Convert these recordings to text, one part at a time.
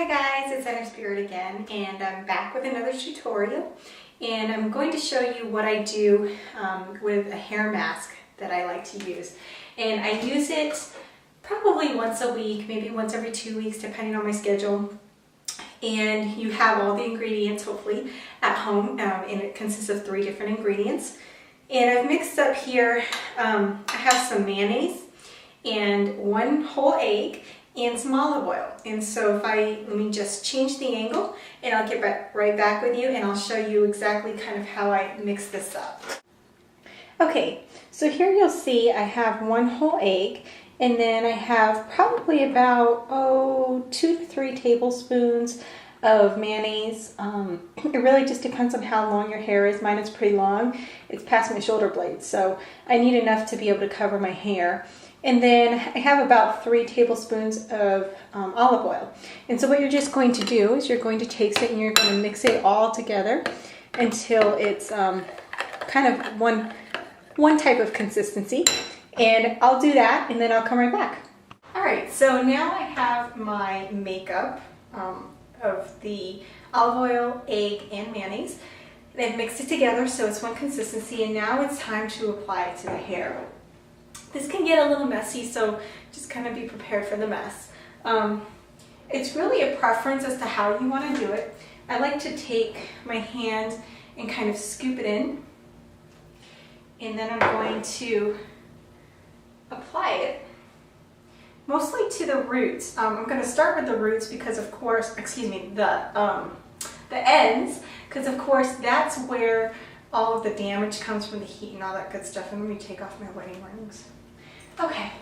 Hi guys, it's Inner Spirit again, and I'm back with another tutorial, and I'm going to show you what I do with a hair mask that I like to use. And I use it probably once a week, maybe once every 2 weeks, depending on my schedule. And you have all the ingredients, hopefully, at home, and it consists of 3 different ingredients. And I've mixed up here, I have some mayonnaise and 1 whole egg and some olive oil. And so let me just change the angle and I'll get right back with you and I'll show you exactly kind of how I mix this up. Okay, so here you'll see I have 1 whole egg, and then I have probably about 2 to 3 tablespoons of mayonnaise. It really just depends on how long your hair is. Mine is pretty long. It's past my shoulder blades, so I need enough to be able to cover my hair. And then I have about 3 tablespoons of olive oil. And so what you're just going to do is you're going to take it and you're going to mix it all together until it's kind of one type of consistency. And I'll do that and then I'll come right back. All right, so now I have my makeup of the olive oil, egg, and mayonnaise. And I've mixed it together so it's one consistency, and now it's time to apply it to the hair. This can get a little messy, so just kind of be prepared for the mess. It's really a preference as to how you want to do it. I like to take my hand and kind of scoop it in, and then I'm going to apply it mostly to the roots. I'm going to start with the roots because, of course, the ends, because of course that's where all of the damage comes from the heat and all that good stuff. And let me take off my wedding rings. Okay.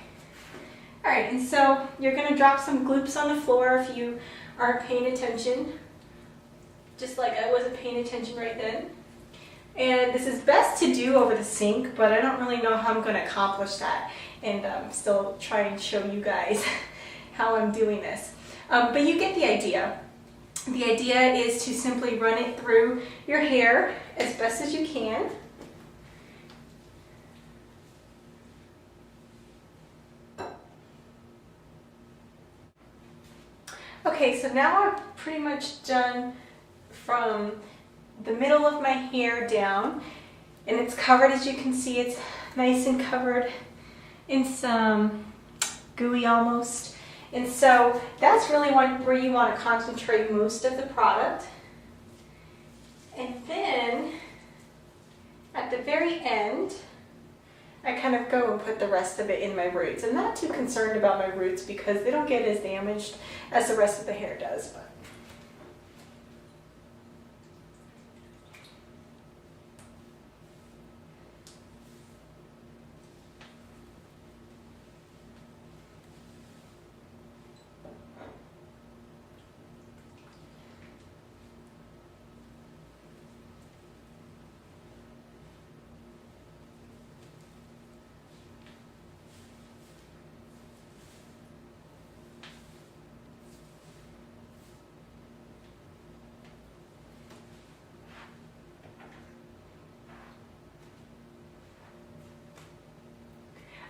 All right, and so you're going to drop some gloops on the floor if you aren't paying attention, just like I wasn't paying attention right then. And this is best to do over the sink, but I don't really know how I'm going to accomplish that, and still try and show you guys how I'm doing this. But you get the idea. The idea is to simply run it through your hair as best as you can. Okay, so now I'm pretty much done from the middle of my hair down, and it's covered. As you can see, it's nice and covered in some gooey almost. And so that's really where you want to concentrate most of the product. And then at the very end, I kind of go and put the rest of it in my roots. I'm not too concerned about my roots because they don't get as damaged as the rest of the hair does. But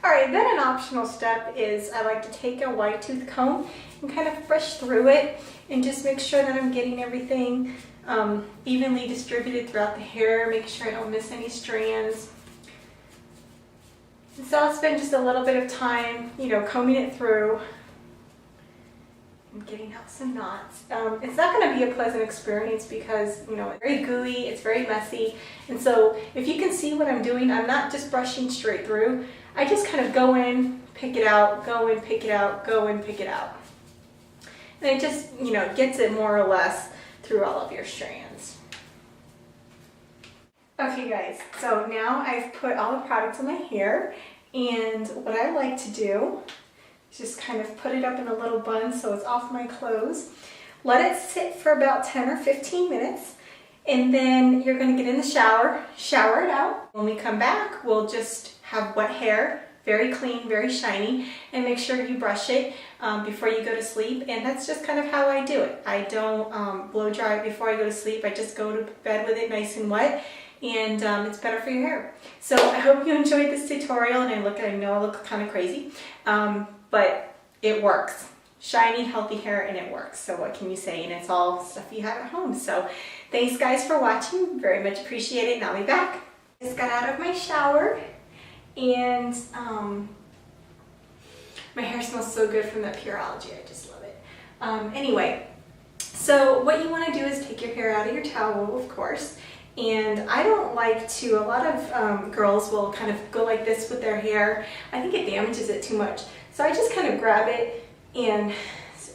Alright, then an optional step is I like to take a wide tooth comb and kind of brush through it and just make sure that I'm getting everything evenly distributed throughout the hair, make sure I don't miss any strands. And so I'll spend just a little bit of time, combing it through and getting out some knots. It's not going to be a pleasant experience because, it's very gooey, it's very messy. And so if you can see what I'm doing, I'm not just brushing straight through. I just kind of go in, pick it out, go in, pick it out, go in, pick it out. And it just, gets it more or less through all of your strands. Okay guys, so now I've put all the products on my hair, and what I like to do is just kind of put it up in a little bun so it's off my clothes. Let it sit for about 10 or 15 minutes, and then you're going to get in the shower, shower it out. When we come back, we'll just have wet hair, very clean, very shiny, and make sure you brush it before you go to sleep. And that's just kind of how I do it. I don't blow dry it before I go to sleep. I just go to bed with it nice and wet, and it's better for your hair. So I hope you enjoyed this tutorial, and I know I look kind of crazy, but it works. shiny, healthy hair, and it works. So what can you say? And it's all stuff you have at home. So thanks guys for watching. Very much appreciate it. And I'll be back. Just got out of my shower and my hair smells so good from that Pureology. I just love it. Anyway, so what you want to do is take your hair out of your towel, of course. And I don't like to, a lot of girls will kind of go like this with their hair. I think it damages it too much. So I just kind of grab it and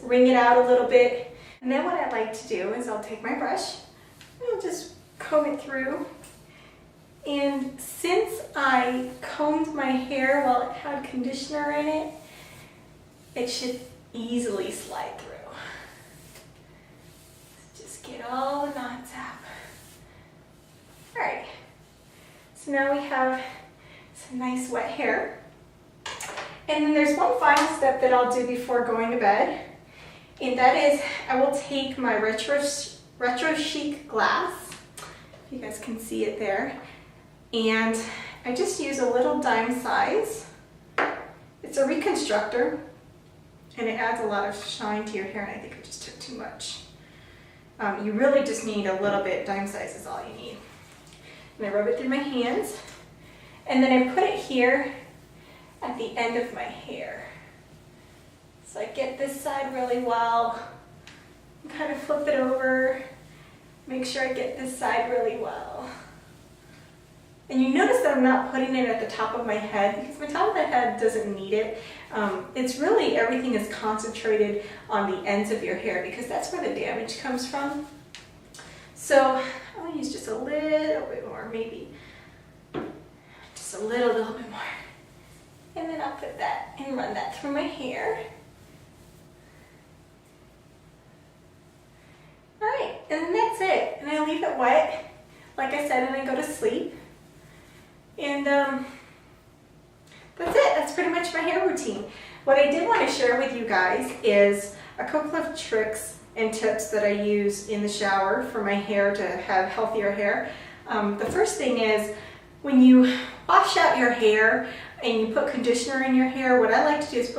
wring it out a little bit. And then what I like to do is I'll take my brush and I'll just comb it through. And since I combed my hair while it had conditioner in it, it should easily slide through. Just get all the knots out. Alright, so now we have some nice wet hair. And then there's one final step that I'll do before going to bed. And that is, I will take my Retro Chic glass, if you guys can see it there. And I just use a little dime size. It's a reconstructor. And it adds a lot of shine to your hair, and I think I just took too much. You really just need a little bit, dime size is all you need. And I rub it through my hands, and then I put it here at the end of my hair. So I get this side really well, and kind of flip it over, make sure I get this side really well. And you notice that I'm not putting it at the top of my head because my top of the head doesn't need it. It's really, everything is concentrated on the ends of your hair because that's where the damage comes from. So I'll use just a little bit more, maybe just a little bit more. And then I'll put that and run that through my hair. All right, and then that's it. And I leave it wet, like I said, and I go to sleep. And that's it. That's pretty much my hair routine. What I did want to share with you guys is a couple of tricks and tips that I use in the shower for my hair to have healthier hair. The first thing is when you wash out your hair and you put conditioner in your hair, what I like to do is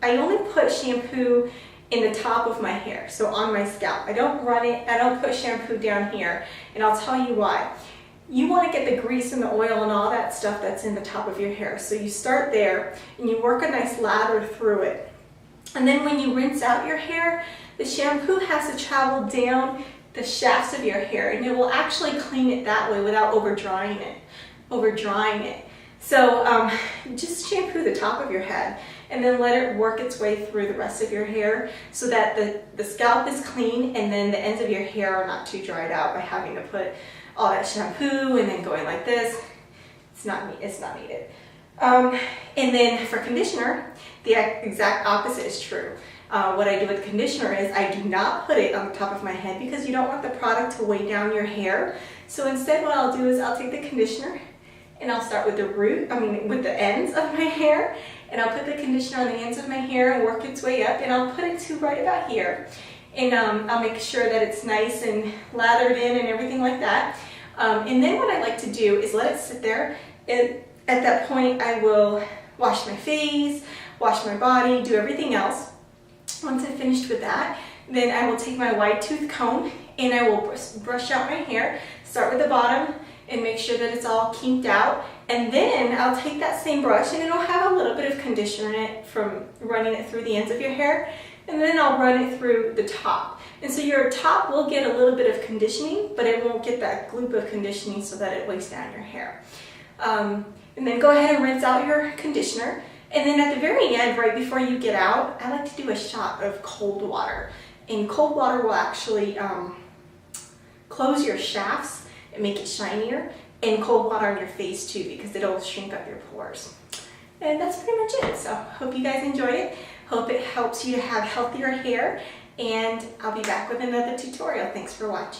I only put shampoo in the top of my hair, so on my scalp. I don't run it, I don't put shampoo down here, and I'll tell you why. You want to get the grease and the oil and all that stuff that's in the top of your hair. So you start there and you work a nice lather through it. And then when you rinse out your hair, the shampoo has to travel down the shafts of your hair, and it will actually clean it that way without over drying it. So just shampoo the top of your head and then let it work its way through the rest of your hair so that the scalp is clean and then the ends of your hair are not too dried out by having to put all that shampoo and then going like this. It's not needed. And then for conditioner, the exact opposite is true. What I do with conditioner is I do not put it on the top of my head because you don't want the product to weigh down your hair. So instead what I'll do is I'll take the conditioner and I'll start with with the ends of my hair, and I'll put the conditioner on the ends of my hair and work its way up, and I'll put it to right about here. And I'll make sure that it's nice and lathered in and everything like that. And then what I like to do is let it sit there. And at that point, I will wash my face, wash my body, do everything else. Once I've finished with that, then I will take my wide tooth comb and I will brush out my hair. Start with the bottom and make sure that it's all kinked out. And then I'll take that same brush and it'll have a little bit of conditioner in it from running it through the ends of your hair. And then I'll run it through the top. And so your top will get a little bit of conditioning, but it won't get that gloop of conditioning so that it weighs down your hair. And then go ahead and rinse out your conditioner. And then at the very end, right before you get out, I like to do a shot of cold water. And cold water will actually close your shafts and make it shinier. And cold water on your face too, because it'll shrink up your pores. And that's pretty much it. So hope you guys enjoyed it. Hope it helps you to have healthier hair. And I'll be back with another tutorial. Thanks for watching.